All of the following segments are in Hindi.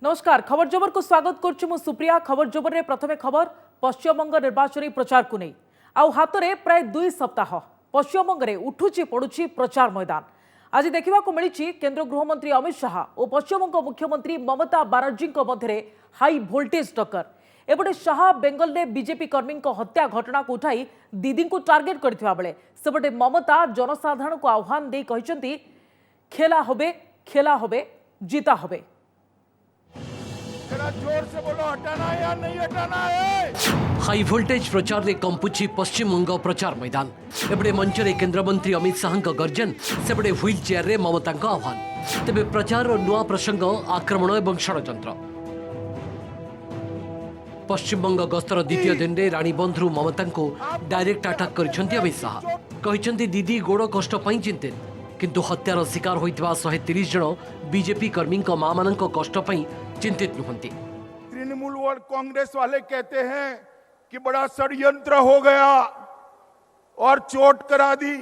नमस्कार खबर जबर को स्वागत करुच्ची मु सुप्रिया। खबर जबर रे प्रथमे खबर पश्चिमबंग निर्वाचन प्रचार को नहीं आउ हाथ में प्राय 2 सप्ताह पश्चिमबंग में उठुची पड़ुची प्रचार मैदान। आज देखा मिली केंद्र गृहमंत्री अमित शाह और पश्चिमबंग मुख्यमंत्री ममता बानर्जी मध्य हाई वोल्टेज टक्कर। एपटे शाह बेंगल में बीजेपी कर्मी हत्या घटना को उठाई दीदी को टार्गेट करथिबा बेले सेपटे ममता जनसाधारण को आह्वान दे कहते खेला होबे जीता होबे। जोर से बोलो, हटाना है या नहीं हटाना है। हाई वोल्टेज प्रचार रे कंपुची पश्चिमबंग प्रचार मैदान। एपटे मंच रे केंद्र मंत्री अमित शाह गर्जन सेपटे व्हील चेयर रे ममता आह्वान। तेबे प्रचार नुआ प्रसंग आक्रमण एवं षड्यंत्र। पश्चिमबंग गस्तर द्वितीय दिन में रानीबंधु ममता को डायरेक्ट अटैक कर अमित शाह कहते दीदी गोड़ कष्ट चिंतित किंतु हत्यार शिकार होता 130 जन बीजेपी कर्मी मां मान कष्ट चिंतित नुहंती। तृणमूल और कांग्रेस वाले कहते हैं कि बड़ा षड्यंत्र हो गया और चोट करा दी।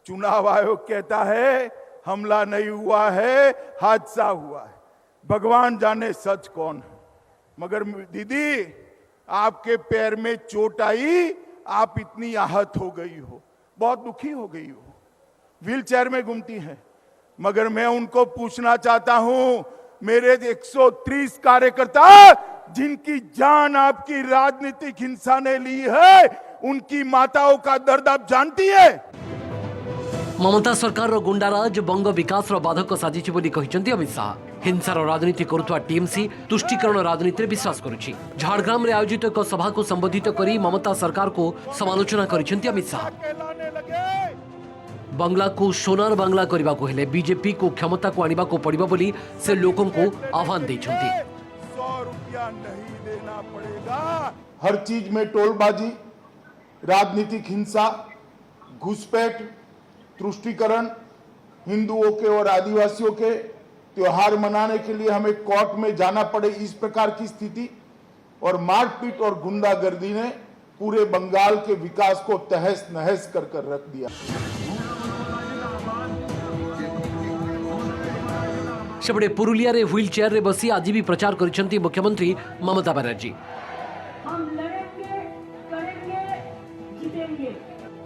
चुनाव आयोग कहता है हमला नहीं हुआ है, हादसा हुआ है। भगवान जाने सच कौन है। मगर दीदी आपके पैर में चोट आई, आप इतनी आहत हो गई हो, बहुत दुखी हो गई हो, व्हील चेयर में घूमती हैं। मगर मैं उनको पूछना चाहता हूं, मेरे 130 कार्यकर्ता जिनकी जान आपकी राजनीतिक हिंसा ने ली है, उनकी माताओं का दर्द आप जानती है। ममता सरकार रो गुंडाराज बंग विकास रो बाधक साजिछि बोली कहिसंती अमित शाह। हिंसार राजनीति करुवा टीएमसी तुष्टिकरण राजनीति रे विश्वास करुछि। झारग्राम रे आयोजित एक सभा को संबोधित करी ममता सरकार को समालोचना करिसंती अमित शाह। बांग्ला को सोनार बांग्ला करने को हेले बीजेपी को क्षमता को आनिबा को पड़िबा बोली से लोगों को आह्वान दैछंती। 100 रुपया नहीं देना पड़ेगा। हर चीज में टोलबाजी, राजनीतिक हिंसा, घुसपैठ, तुष्टीकरण, हिंदुओं के और आदिवासियों के त्योहार मनाने के लिए हमें कोर्ट में जाना पड़े, इस प्रकार की स्थिति और मारपीट और गुंडागर्दी ने पूरे बंगाल के विकास को तहस नहस कर रख दिया। सेपटे पुरुलिया रे व्हील चेयर रे बसी आज भी प्रचार करिसंती मुख्यमंत्री ममता बनर्जी।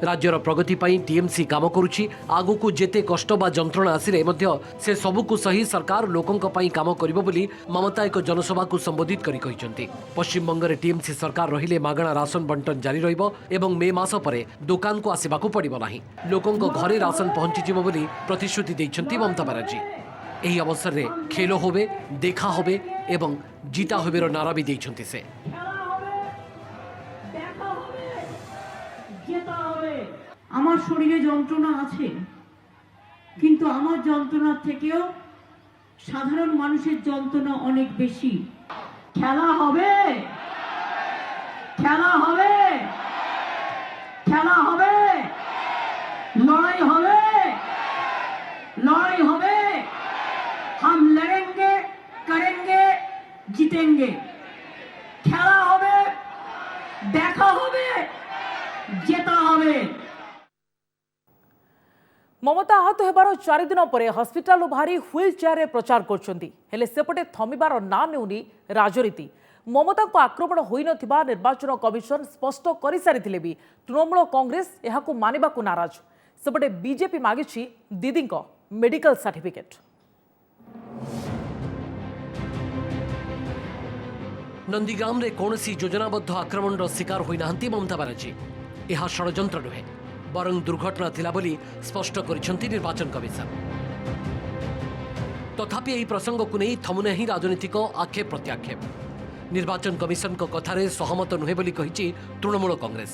राज्यर प्रगति पई टीएमसी काम करुछि। आगु को जेते कष्ट बा जंत्रणा आसिले मध्य से सबु को सही सरकार लोकंक पई काम करिबो बोली ममता एक जनसभा को संबोधित करी कहिसंती। पश्चिम बंग रे टीएमसी सरकार रहिले मागणा राशन बंटन जारी रहिबो एवं मे मास परे दुकान को आसिबा को पड़िबो नाही। लोकंक घरे राशन पहुंची जिवो बोली प्रतिश्रुति दैछंती ममता बनर्जी। एही अवसर रे खेलो होबे देखा होबे एवं जीता होबे रो नारा भी दैछंती से। আমার শরীরে যন্ত্রণা আছে কিন্তু আমার যন্ত্রণা থেকেও সাধারণ মানুষের যন্ত্রণা অনেক বেশি। খেলা হবে খেলা হবে খেলা হবে লড়াই হবে লড়াই হবে हम लड़ेंगे करेंगे जीतेंगे। খেলা হবে দেখা হবে জেতা হবে। ममता आहत होबार 4 दिन पर हस्पिटाल बाहरी व्हील चेयर प्रचार करछंती सेपटे थमिबार ना नेउनी राजनीति। ममता को आक्रमण होई नथिबा निर्वाचन कमिशन स्पष्ट करि सारिथिले भी तृणमूल कांग्रेस एहाकु मानिबाकु नाराज। सेपटे बीजेपी मागिछि दीदी मेडिकल सर्टिफिकेट। नंदीग्राम रे कौनसी योजनाबद्ध आक्रमण शिकार होई नाहंती ममता बनर्जी। यह षड्यंत्र नुहे बरं दुर्घटना थिला बोली स्पष्ट करिसंती निर्वाचन कमिशन। तथापि यही प्रसंग को नहीं थमुने ही राजनीतिक आक्षेप प्रत्याक्षेप। निर्वाचन कमिशन को कथारे सहमत नुहे बोली कहिछि तृणमूल कांग्रेस।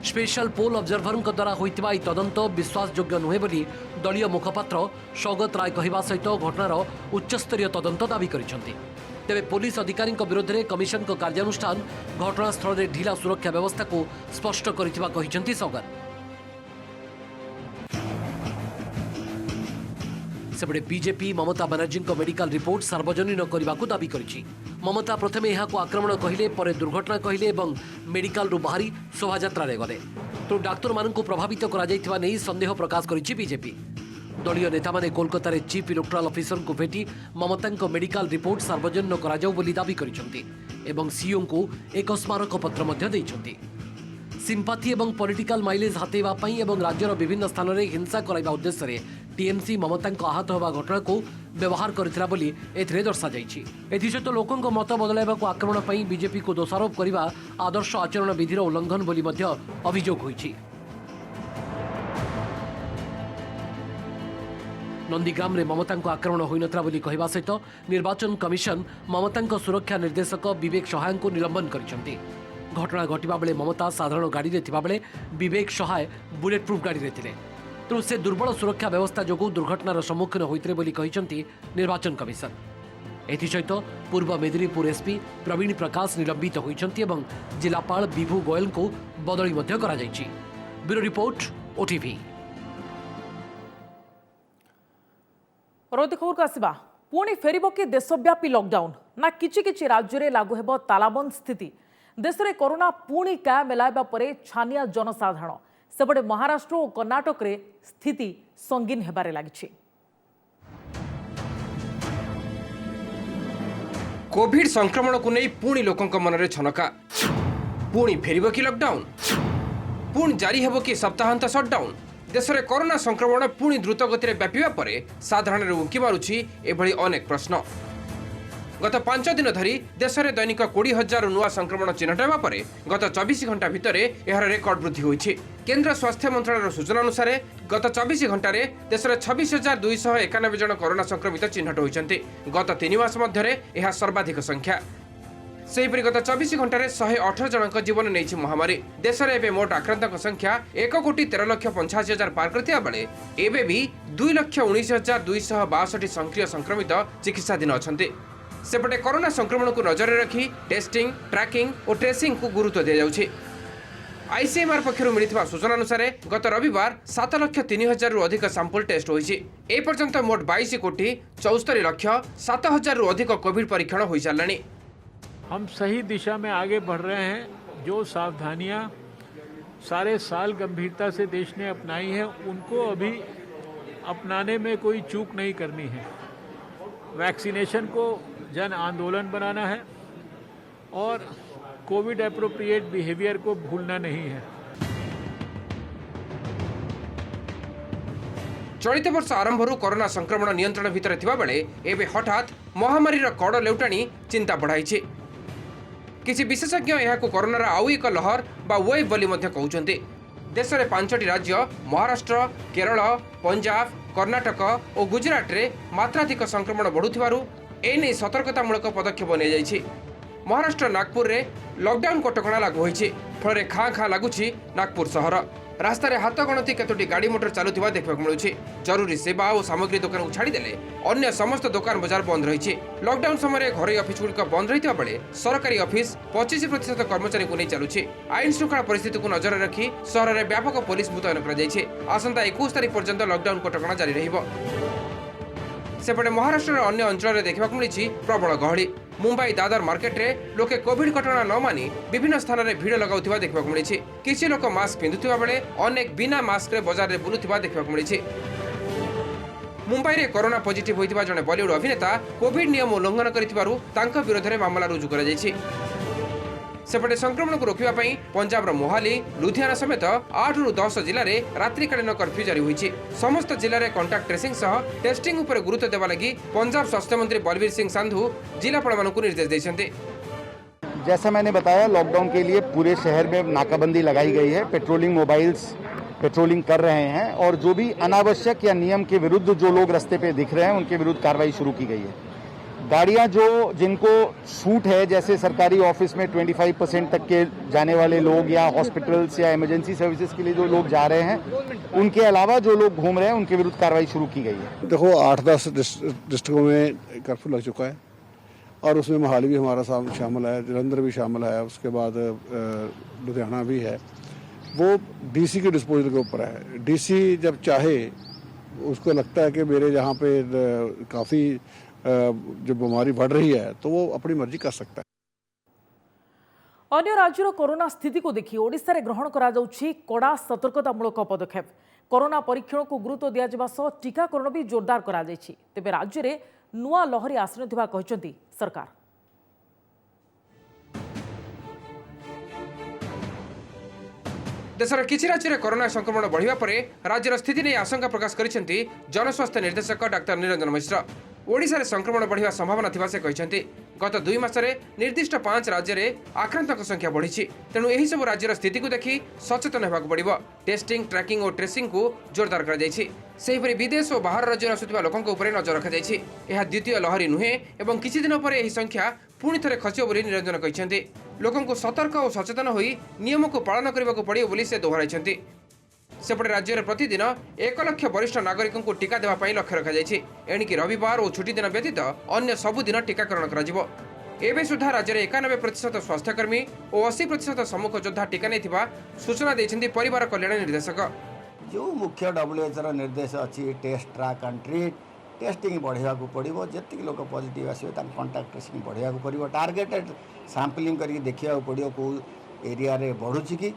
स्पेशल पोल ऑब्जर्वर द्वारा होइतिबा ई तदंत विश्वासयोग्य नुहे बोली दलीय मुखपात्र सौगत राय कहवा सहित घटनार उच्चस्तरीय तदंत दाबी करिसंती। तेबे पुलिस अधिकारी विरोध में कमिशन को कार्यानुष्ठान घटनास्थल में ढिला सुरक्षा व्यवस्था को स्पष्ट करिथिबा कहिसंती सौगत। सेपटे BJP Mamata Banerjee medical report सार्वजनीन करने को दाबी करिछि। ममता प्रथमे यह आक्रमण कहले पर दुर्घटना कहले और मेडिकल रु बाहरी शोभायात्रा गले तो डाक्तर मानू प्रभावित करा सन्देह प्रकाश करिछि बीजेपी। दलीय नेता माने कोलकाता चीफ इलेक्टोराल ऑफिसर को भेटी ममता मेडिकल रिपोर्ट सार्वजनिक कराଯାଉ ବୋଲି दाबी କରିଛନ୍ତି ଏବଂ सीओ को एक स्मारक पत्र ମଧ୍ୟ ଦେଇଛନ୍ତି। सिंपाथी एवं पॉलिटिकल माइलेज हातेवा पई एवं राज्यर विभिन्न स्थान में हिंसा कराइबा उद्देश्य रे टीएमसी ममता आहत होगा घटना को व्यवहार करथिला बोली एथिरे दर्शा जाइछि। एथिसहित लोकंक मत बदलाइबा को आक्रमण पई बीजेपी को दोषारोप करबा आदर्श आचरण विधिर उल्लंघन बोली मध्य अभियोग होइछि। नंदीग्राम रे ममता आक्रमण होई नथरा बोली कहबा सहित निर्वाचन कमिशन ममता सुरक्षा निर्देशक विवेक सहाय को निलंबन करिसेंति। घटना घटवा बेले ममता साधारण गाड़ी रे थिबा बेले विवेक सहाय बुलेट प्रूफ गाड़ी रे थिले। तेणु से दुर्बल सुरक्षा व्यवस्था जोगु दुर्घटनार सम्मुखीन होइतरे बोली कहिसेंति निर्वाचन कमिशन। एथिसहित पूर्व मेदिनीपुर एसपी प्रवीण प्रकाश निलंबित होइसेंति एवं जिलापाल विभू गोयल को बदली मध्य करा जाइछि। Bureau report OTV. परवर्ती खबर को आसिबा पुणी फेरिबो कि देशव्यापी लॉकडाउन ना किछि किछि राज्य रे लागू हेबो तालाबंद स्थिति। देश में कोरोना पुणी क्या मिलाइबा परे छानिया जनसाधारण सेपटे महाराष्ट्र और कर्णाटक रे स्थिति संगीन हेबारे लागिछि। कोविड संक्रमण को नहीं पुणी लोकंक मनरे छनका। पुणी फेरिबो कि लॉकडाउन, पुणी जारी हेबो कि सप्ताहांत शटडाउन। देश में कोरोना संक्रमण पुणी द्रुत गति में व्यापिबा परे साधारण उंकी मारुछि एभली अनेक प्रश्न। गत 5 दिन धरी देश में दैनिक 20,000 नुआ संक्रमण चिन्हट होगा पर गत 24 घंटा भितर यार रेकर्ड वृद्धि होइछि। केंद्र स्वास्थ्य मंत्रालय सूचना अनुसार गत 24 घंटे देश में 26,291 जन कोरोना संक्रमित चिन्हट होइछन्ति। गत 3 मास मध्य यह सर्वाधिक संख्या। सेहीपरि गत 24 घंटे 118 जनक जीवन नहीं महामारी। देश में एवं मोट आक्रांतों संख्या 1,13,85,000 पार करथिबा बेले एबे भी 2,19,262 सक्रिय संक्रमित चिकित्साधीन अछन्ति। सेपटे कोरोना संक्रमण को नजर रखी टेस्टिंग, ट्रैकिंग और ट्रेसिंग को गुरुत्व दिया जाउछि। आईसीएमआर पक्षर मिलिथिबा सूचना अनुसार गत रविवार 7,03,000 रु अधिक सैंपल टेस्ट होइछि। ए पर्यंत मोट 22,74,07,000 रु अधिक कोविड परीक्षण हो सारानी। हम सही दिशा में आगे बढ़ रहे हैं। जो सावधानियां सारे साल गंभीरता से देश ने अपनाई है उनको अभी अपनाने में कोई चूक नहीं करनी है। वैक्सीनेशन को जन आंदोलन बनाना है और कोविड एप्रोप्रिएट बिहेवियर को भूलना नहीं है। चलित वर्ष आरंभ कोरोना संक्रमण नियंत्रण भितर थिबा बेले एबे हठात महामारी कड़ लेउटाणी चिंता बढ़ाई। किसी विशेषज्ञ यहां कोरोनार आउ एक लहर बा वेव बोली मध्य कहउछन्ते। देश में 5टी राज्य महाराष्ट्र, केरल, पंजाब, कर्णाटक और गुजरात रे मात्राधिक संक्रमण बढ़ुथिबारु एने सतर्कतामूलक पदक्षेप नि जाइछि। महाराष्ट्र नागपुर रे लॉकडाउन कटकणा लागू होइछि। फल खाँ खाँ लगुछि नागपुर सहर। रास्तार हाथ गणति केतोटी गाड़ी मोटर चलुवा देखा मिलूँ। जरूरी सेवा और सामग्री दुकान को छाड़देले अन्य समस्त दुकान बजार बंद रही। लॉकडाउन समय घर ऑफिस गुड़िक बंद रही बेले सरकारी ऑफिस 25% कर्मचारी को नहीं चलुछि। आईन श्रृंखला परिस्थिति को नजर रखी सहर में व्यापक पुलिस मुतयन आसंता 21 तारीख पर्यंत लॉकडाउन कटकणा जारी रहिबो। सेपटे महाराष्ट्र अन्य अंचल देखा मिली प्रबल गहली। मुंबई दादर मार्केट रे लोके कोविड कटकणा न मानी विभिन्न स्थान में भिड़ लगाउथिबा देखा मिली। किसी लोक मास्क पिंधुथिबा बेले अनेक बिना मास्क रे बाजार रे बुलुथिबा देखा मिली। मुंबई रे कोरोना पॉजिटिव होइथिबा जने बॉलीवुड अभिनेता कोविड नियम उल्लंघन करिथिबारु तांका विरोध में मामला रुजु करा जायछि। सेपटे संक्रमण को रोकवा पाई पंजाब मोहाली, लुधियाना समेत 8 रु 10 जिले में रात्रिकालीन कर्फ्यू जारी होइछि। समस्त जिले में कांटेक्ट ट्रेसिंग सह टेस्टिंग उपर गुरुत्व देवा लगी पंजाब स्वास्थ्य मंत्री बलबीर सिंह संधू जिलापाल को निर्देश देइछन्ते। जैसा मैंने बताया, लॉकडाउन के लिए पूरे शहर में नाकाबंदी लगाई गई है। पेट्रोलिंग मोबाइल्स पेट्रोलिंग कर रहे हैं और जो भी अनावश्यक या नियम के विरुद्ध जो लोग रास्ते पे दिख रहे हैं उनके विरुद्ध कार्रवाई शुरू की गई है। गाड़ियां जिनको छूट है, जैसे सरकारी ऑफिस में 25% तक के जाने वाले लोग या हॉस्पिटल्स या इमरजेंसी सर्विसेज के लिए जो लोग जा रहे हैं, उनके अलावा जो लोग घूम रहे हैं उनके विरुद्ध कार्रवाई शुरू की गई है। देखो 8-10 डिस्ट्रिक्टों में कर्फ्यू लग चुका है और उसमें मोहाली भी हमारा शामिल है, जलंधर भी शामिल है, उसके बाद लुधियाना भी है। वो डीसी के डिस्पोजल के ऊपर है। डीसी जब चाहे, उसको लगता है कि मेरे यहाँ पे काफ़ी जो बीमारी बढ़ रही है तो वो अपनी मर्जी कर सकता है। अन्य राज्यर कोरोना स्थिति को देखी ओडिशा रे ग्रहण करा जाउछि कड़ा सतर्कतामूलक पदक्षेप। कोरोना परीक्षण को गुरुत्व दिया सह टीकाकरण भी जोरदार करा जायछि। तेबे राज्य में नुआ लहरी आसुनथिबा कहिसंती सरकार। देशर किछि राज्य में कोरोना संक्रमण बढ़िबा परे राज्यर स्थिति नहीं आशंका प्रकाश करिसेंती जनस्वास्थ्य निर्देशक डाक्टर निरंजन मिश्र। ओडिशा रे संक्रमण बढ़िबा संभावना थिबा से कहिसेंती। गत 2 मासरे निर्दिष्ट 5 राज्य में आक्रांतक संख्या बढ़ी। तेणु यही सब राज्यर स्थिति को देखि सचेतन होबाक पड़िबो। टेस्टिंग ट्रैकिंग और ट्रेसिंग को जोरदार करा जायछि। सेहिपरि विदेश और बाहर राज्य आसुथिबा लोकंक उपरे नजर रखा जायछि। एहा द्वितीय लहरी नुहे एवं किछि दिन पर एही संख्या पुणी थे खसियो बोली निरंजन कहिसेंती। लोकंक सतर्क और सचेतन होई नियम को पालन करबाक पड़िबो बोली से दोहराइसेंती। सेपटे राज्य में प्रतिदिन 1 लाख वरिष्ठ नागरिकों को टीका देवाई लक्ष्य रखा जायछि। एणिकी रविवार और छुट्टी दिन व्यतीत अन्य सबुदिन टीकाकरण करा एवं सुधा राज्य में 91% स्वास्थ्यकर्मी और 80% सम्मुख योद्धा टीका नहीं सूचना देते परिवार कल्याण निर्देशक। जो मुख्य WHO निर्देश अच्छी test track and treat testing बढ़ावा पड़ो जी लोग पॉजिटिव आसो कंटाक्ट ट्रेसिंग बढ़ावा पड़ो टार्गेटेड सैंपलिंग करके देखा पड़ो कौ एरिया रे बढ़ुची कि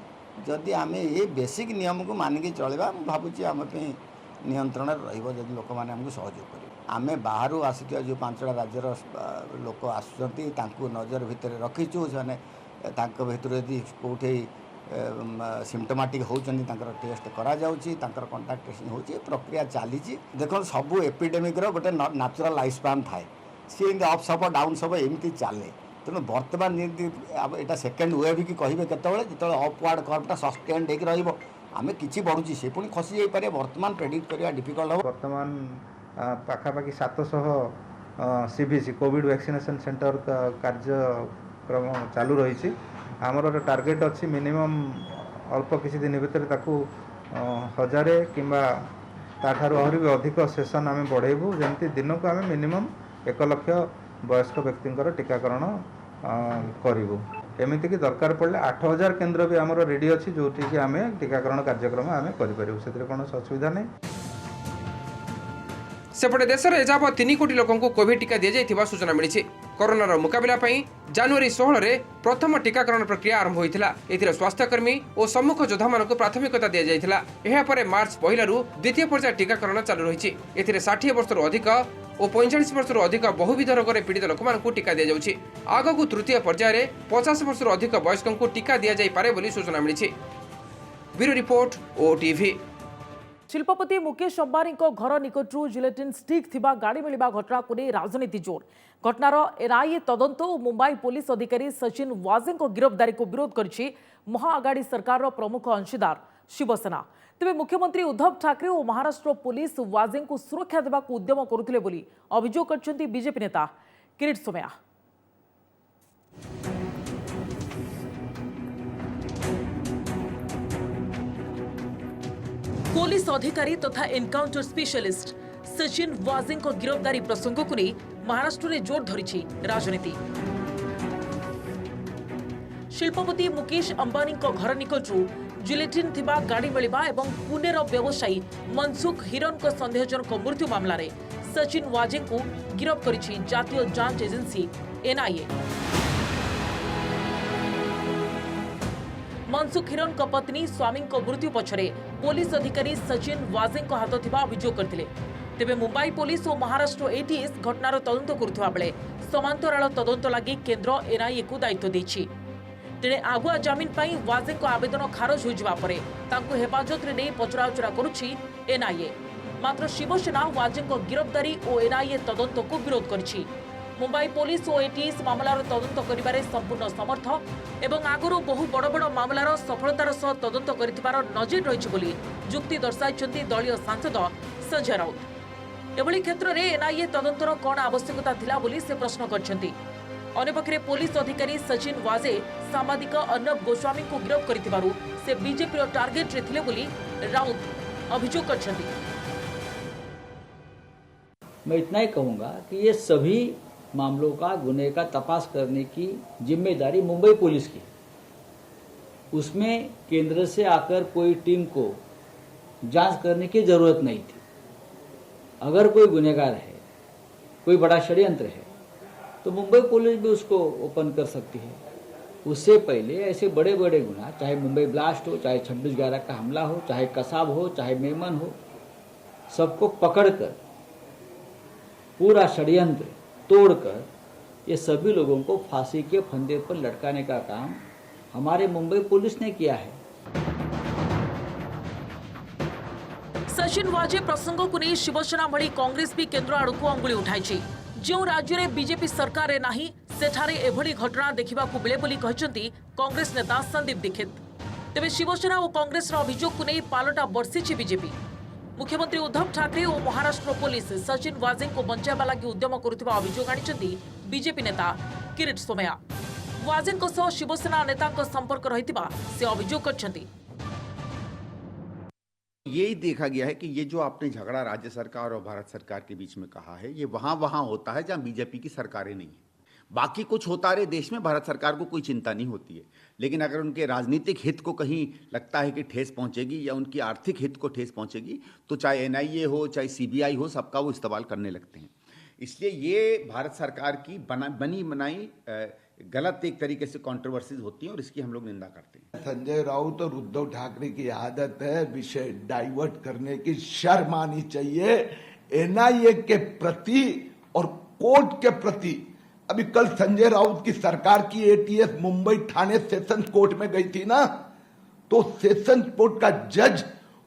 जदि आम ये बेसिक नियम को मानिकी चलवा भावुँ आम नियंत्रण रही लोक मैंने आमको सहयोग कर आम बाहर आसुवा जो 5टा राज्यर लोक आसुँच नजर भितर रखीचु से भर यदि कौटे सिम्टोमेटिक होती टेस्ट करा कंटाक्ट ट्रेसिंग हो प्रक्रिया चली देखो सबू एपिडेमिक गोटे नेचुरल लाइफ स्पान थाए सी अप सप डाउन सप एमती चले तेणु बर्तमान यहाँ सेकेंड वेव कि कहे जो अपवार्ड कर्वटा सस्टेन्ड होकर आम कि बढ़ुची से पुणी खसी जापे बर्तमान प्रेडिक्ट करवा डिफिकल्ट हो। बर्तमान पाखापाखि 700 CVC कोविड वैक्सीनेशन सेंटर कार्यक्रम चालू रही। आमर टार्गेट अच्छी मिनिमम अल्प किसी दिन भितर 1000 किंबा ताठारु आहरी भी अधिक सेशन आम बढ़ेबू जमती दिन को आम मिनिमम 1 लाख वयस्क व्यक्ति टीकाकरण करूँ। एमती कि दरकार पड़े 8000 केन्द्र भी आमर रेडी अच्छी जो आम टीकाकरण कार्यक्रम आम करूँ से कौन असुविधा नहीं। सेपटे देश में एजावत 3 कोटी लोकों को कोविड टीका दी जाइथिबा सूचना मिली। कोरोनार मुकाबला पई जनवरी 16 रे प्रथम टीकाकरण प्रक्रिया आरंभ होइथिला। एथिरे स्वास्थ्यकर्मी और सम्मुख योद्धा मानक प्राथमिकता दिया जाइथिला। एहा परे मार्च 1 रु द्वितीय पर्याय टीकाकरण चालू रहिछि। एथिरे 60 वर्षर अधिक और 45 वर्षर अधिक बहुविध रोग पीड़ित लोक मानक टीका दिया जाउछि। आगकू तृतीय पर्याय 50 वर्षर अधिक वयस्कों को टीका दिया जाई पारे बोली सूचना मिली। Bureau report OTV. शिल्पपति मुकेश अंबानी घर निकटू जिलेटिन स्टिक थिबा गाड़ी मिलवा घटना को नहीं राजनीति जोर। घटनार एनआईए तदंत और मुंबई पुलिस अधिकारी सचिन वाजे गिरफ्तारी को विरोध करिछि महाआघाड़ी सरकार प्रमुख अंशीदार शिवसेना। तेबे मुख्यमंत्री उद्धव ठाकरे और महाराष्ट्र पुलिस वाजे को सुरक्षा देवा उद्यम करुथिले बोली अभियोग करछन्ती बीजेपी नेता किरीट सोमैया। पुलिस अधिकारी तथा एनकाउंटर स्पेशलिस्ट सचिन वाजे गिरफ्तारी प्रसंग को नहीं महाराष्ट्र में जोर धरी राजनीति। शिल्पपति मुकेश अंबानी घर निकटू जिलेटिन थिबा गाड़ी मिलवा एवं पुणेर व्यवसायी मनसुख हिरन संदेहजनक मृत्यु मामला रे सचिन वाजे को गिरफ्त करिछि जातीय जांच एजेंसी एनआईए। मनसुख हिरन पत्नी स्वामी मृत्यु पछरे पुलिस अधिकारी सचिन वाजे हाथ थिबा अभियोग करथिले। तेबे मुंबई पुलिस और महाराष्ट्र एटीएस घटनार तदंत करुवा बेले समांतराल तदंत लगी केन्द्र एनआईए को दायित्व देछि। तेणे आगुआ जमीन पाई वाजे आवेदन खारज हो जावा परे तांको हेफाजत रे नहीं पचराउचरा करुछि एनआईए। मात्र शिवसेना वाजे गिरफ्तारी और एनआईए तदंत को विरोध करिछि। मुंबई पुलिस और एटीएस मामलार तदंत करिबारे संपूर्ण समर्थ एवं आगुरु बहु बड़ बड़ मामलार सफलतार सह तदंत करिथिबार नजिर रहिछि बोली जुक्ति दर्शाइछन्ती दलीय सांसद संजय राउत। एभली क्षेत्र में एनआईए तदंतर कौन आवश्यकता थिला बोली से प्रश्न करछन्ती। अन्यपक्षे पुलिस अधिकारी सचिन वाजे सांबादिक अर्णब गोस्वामी को गिरफ्त करिथिबारु से बीजेपी टार्गेट रे थिले बोली राउत अभियोग करछन्ती। मैं इतना ही कहूंगा कि ये सभी मामलों का गुने का तपास करने की जिम्मेदारी मुंबई पुलिस की। उसमें केंद्र से आकर कोई टीम को जांच करने की जरूरत नहीं थी। अगर कोई गुनहगार है, कोई बड़ा षड्यंत्र है, तो मुंबई पुलिस भी उसको ओपन कर सकती है, उससे पहले ऐसे बड़े बड़े गुना, चाहे मुंबई ब्लास्ट हो, चाहे 26/11 का हमला हो, चाहे कसाब हो, चाहे मेमन हो, सबको पकड़कर पूरा षड्यंत्र तोड़कर ये सभी लोगों को फांसी के फंदे पर लटकाने का काम हमारे मुंबई पुलिस ने किया है। सचिन वाजे प्रसंग को नहीं शिवसेना भली कांग्रेस भी केंद्र आड़ को अंगुली उठाई जो राज्य में बीजेपी सरकार रे नाही सेठारे एभली घटना देखा मिले बोली कहते कांग्रेस नेता संदीप दीक्षित। तेबे शिवसेना और कांग्रेस अभियोग को नहीं पालटा बर्षिछि बीजेपी। मुख्यमंत्री उद्धव ठाकरे और महाराष्ट्र पुलिस सचिन वाजे को बंचाइबा लागि उद्यम करुथिबा अभियोग आनिछन्ती बीजेपी नेता किरीट सोमैया। वाजे सह शिवसेना नेता संपर्क रहितिबा से अभियोग करछन्ती। यही देखा गया है कि ये जो आपने झगड़ा राज्य सरकार और भारत सरकार के बीच में कहा है, ये वहां होता है जहां बीजेपी की सरकारें नहीं है। बाकी कुछ होता रहे देश में, भारत सरकार को कोई चिंता नहीं होती है। लेकिन अगर उनके राजनीतिक हित को कहीं लगता है कि ठेस पहुंचेगी या उनकी आर्थिक हित को ठेस पहुंचेगी, तो चाहे एनआईए हो, चाहे सीबीआई हो, सबका वो इस्तेमाल करने लगते हैं। इसलिए ये भारत सरकार की बनी बनाई गलत एक तरीके से कंट्रोवर्सीज होती हैं और इसकी हम लोग निंदा करते हैं। संजय राउत और उद्धव ठाकरे की आदत है विषय डाइवर्ट करने की, शर्म आनी चाहिए एनआईए के प्रति और कोर्ट के प्रति। अभी कल संजय राउत की सरकार की ATS Mumbai Thane session court में गई थी ना, तो सेशन कोर्ट का जज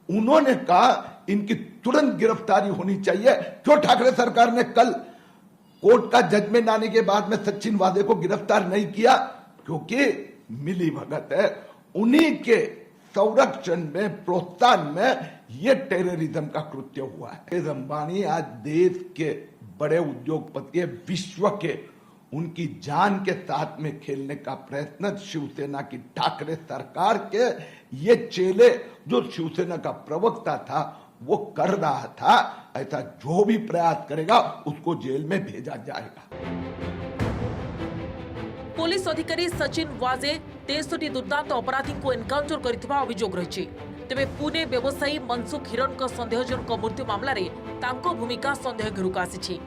उन्होंने कहा इनकी तुरंत गिरफ्तारी होनी चाहिए। क्यों ठाकरे सरकार ने कल कोर्ट का जजमेंट आने के बाद में सचिन वाजे को गिरफ्तार नहीं किया? क्योंकि मिली भगत है, उन्हीं के संरक्षण में, प्रोत्साहन में ये टेररिज्म का कृत्य हुआ है। अंबानी आज देश के बड़े उद्योगपति है, विश्व के, उनकी जान के साथ में खेलने का प्रयत्न शिवसेना की ठाकरे सरकार के ये चेले, जो शिवसेना का प्रवक्ता था, वो कर रहा था। ऐसा जो भी प्रयास करेगा उसको जेल में भेजा जाएगा। पुलिस अधिकारी सचिन वाजे 63 दुर्दांत अपराधी को एनकाउंटर करथिबा अभियोग रहिछि। तेबे पुणे व्यवसायी मनसुख हिरन को संदेहजनक मृत्यु मामला रे तांको भूमिका संदेह घेरुक आसिछि।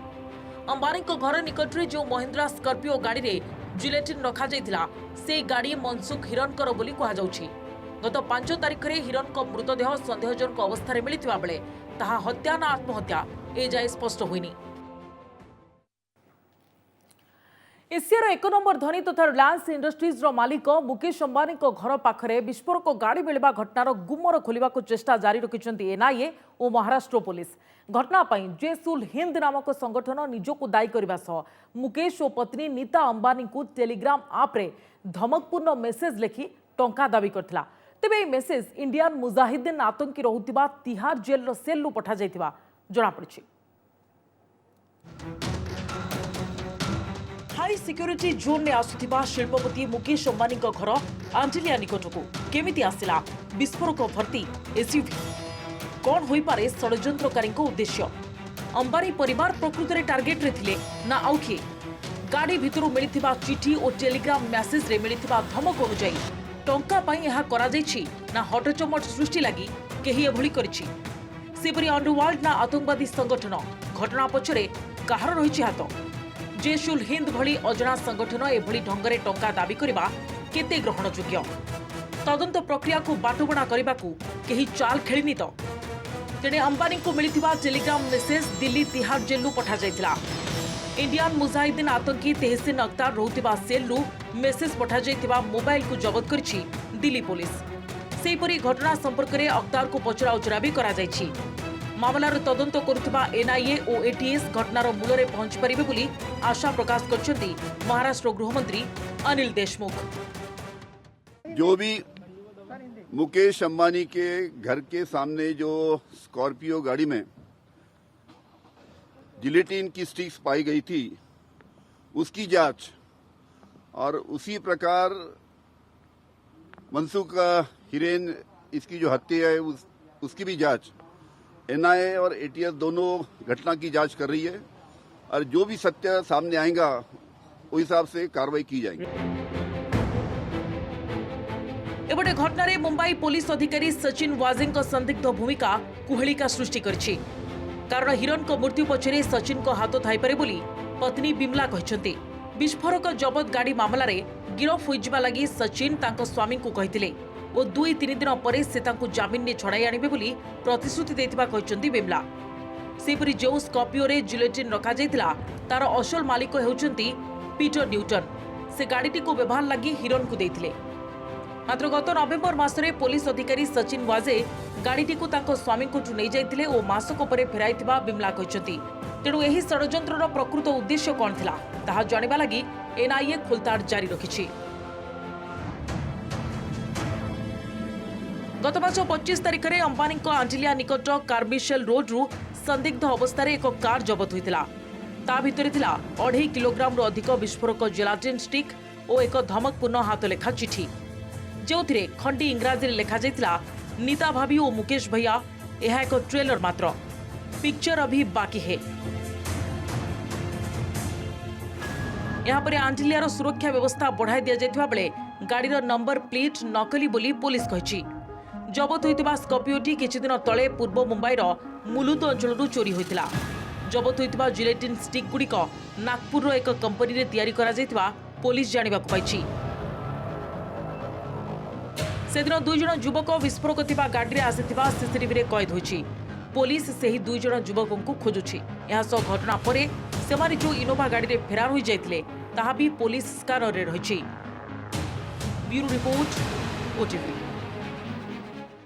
अंबानी को घर निकट रे जो महिंद्रा स्कॉर्पियो गाड़ी रे जिलेटिन रखा जाइथिला, से गाड़ी मनसुख हिरनकर बोली कहा जाउछि। गत 5 तारिख में हिरन को मृतदेह संदेहजनक अवस्था मिलता बेले ताहा हत्या ना आत्महत्या ए जाए स्पष्ट होइनी। एशियार 1 नंबर धनी तथा रिलायंस इंडस्ट्रीज मालिक मुकेश अंबानी घर पाखरे विस्फोरक गाड़ी मिलवा घटनार गुमर खोलिबा चेष्टा जारी रखिछन्ती एनआईए और महाराष्ट्र पुलिस। घटना पई जैसुल हिंद नामक संगठन निजको दायी करबा सह मुकेश और पत्नी नीता अंबानी को टेलीग्राम आप रे धमकपूर्ण मेसेज लिखि टंका दाबी करथिला। तेबे ए मेसेज इंडियन मुजाहिदीन आतंकी रहुतिबा तिहार जेल सेल पठा जाइथिबा जणा पड़छि। हाई सिक्योरिटी जोन में आसुथिबा शिल्पपति मुकेश अंबानी घर आंटिलिया निकटकू केमिति आसिला विस्फोरक भर्ती एसयूवी? कौन होई पारे षड्यंत्रकारी उद्देश्य? अंबानी परिवार प्रकृत में टार्गेट रे थिले ना आउ किए? गाड़ी भितरु मिलिथिबा चिठी और टेलीग्राम मैसेज रे मिलिथिबा धमक अनुଯାयी टंका पाई यह करा जाइछि ना हटचमट सृष्टि लगी केही एभली करिछि? सेपरी अंडरवर्ल्ड ना आतंकवादी संगठन? घटना पछरे काहर रहिछि हाथ? जैशुल हिंद भली अजना संगठन एभली ढंगरे टंका दाबी करबा केते ग्रहणयोग्य? तदंत प्रक्रिया को बाटबणा करबाकू केही चाल खेलिनी तो? तेणे अंबानी को मिलिथिबा टेलीग्राम मेसेज दिल्ली तिहार जेल पठा जाइथिला। इंडियन मुजाहिदीन आतंकी तेहसीन अख्तार रहुतिबा सेलू मेसेज पठा जाइथिबा मोबाइल को जबत करछि दिल्ली पुलिस। सेहीपरि घटना संपर्क में अख्तार को पचरा उचरा भी करा जाइछि। मामलार तदंत करुथिबा एनआईए और एटीएस घटनार मूल पहुंची पारिबे बोली आशा प्रकाश करछन्ती महाराष्ट्र गृहमंत्री अनिल देशमुख। जो भी मुकेश अंबानी के घर के सामने जो स्कॉर्पियो गाड़ी में जिलेटिन की स्टिक्स पाई गई थी, उसकी जांच, और उसी प्रकार मनसुख हिरेन इसकी जो हत्या है उसकी भी जांच एनआईए और एटीएस दोनों घटना की जांच कर रही है, और जो भी सत्य सामने आएगा उस हिसाब से कार्रवाई की जाएगी। एबटे घटना रे मुंबई पुलिस अधिकारी सचिन वाजे संदिग्ध भूमिका कुहेलिका सृष्टि करछि। कारण हिरन को मृत्यु पछरे सचिन को हाथ थाई पारे बोली पत्नी बिमला कहछन्ती। विस्फोरक जबत गाड़ी मामला रे गिरफ होइजिबा लागि सचिन तांको स्वामी को कहिथिले ओ 2-3 दिन पर से तांको जामिन ने छड़ाई आनिबे बोली प्रतिश्रुति देथिबा कहचंती बिमला। सेपरि जो स्कॉर्पियो रे जिलेटिन रखा जाइतिला तार असल मालिक हेउचंती पीटर न्यूटन। से गाड़ीटी को व्यवहार लगी हिरन को देथिले। मात्र गत नवेम्बर मासरे पुलिस अधिकारी सचिन वाजे गाड़ीटी को तांको स्वामी को नै जाइतिले ओ मासक परे फेराइथिबा बिमला कहचंती। तेणु एही षडयंत्रर प्रकृत उद्देश्य कौन थिला ताहा जानिबा लागि एनआईए खोलताड़ जारी रखिछि। गत मास 25 तारिख में अंबानी आंजिलिया निकट कार्मिशेल रोड रु संदिग्ध अवस्था एक कार जबत होइतिला। ता भितरे थिला 2.5 किलोग्राम अधिक विस्फोरक जेलाटिन स्टिक और एक धमकपूर्ण हाथ लेखा चिठी जो खंडी इंग्राजी लेखा जाइतिला नीता भाभी और मुकेश भैया यह एक ट्रेलर मात्र, पिक्चर अभी बाकी है। यहाँ पर आंजिलियार सुरक्षा व्यवस्था बढ़ाई दि जाइतिबा बेले गाड़ीर नंबर प्लेट नकली बोली पुलिस कहिछि। जबत होइतिबा स्कॉर्पियोटी किछि दिन तले पूर्व मुंबईर मुलुद अंचलरू चोरी होइतिला। जबत होइतिबा जिलेटिन स्टिक गुड़िक नागपुर एक कंपनी रे तैयारी करा जाइतिबा पुलिस जानिबाकु पाइछि। सेदिन 2 जण युवक विस्फोरक थिबा गाड़ी रे आसिथिबा सीसीटीवी रे कैद होइछि। पुलिस सेही 2 जण युवकंकु खोजुछि। एहा सो घटना परे सेमारी जो इनोवा गाड़ी रे फेरार होई जाइतिले ताहा भी पुलिस स्कानर रे रहिछि। Bureau report OTV.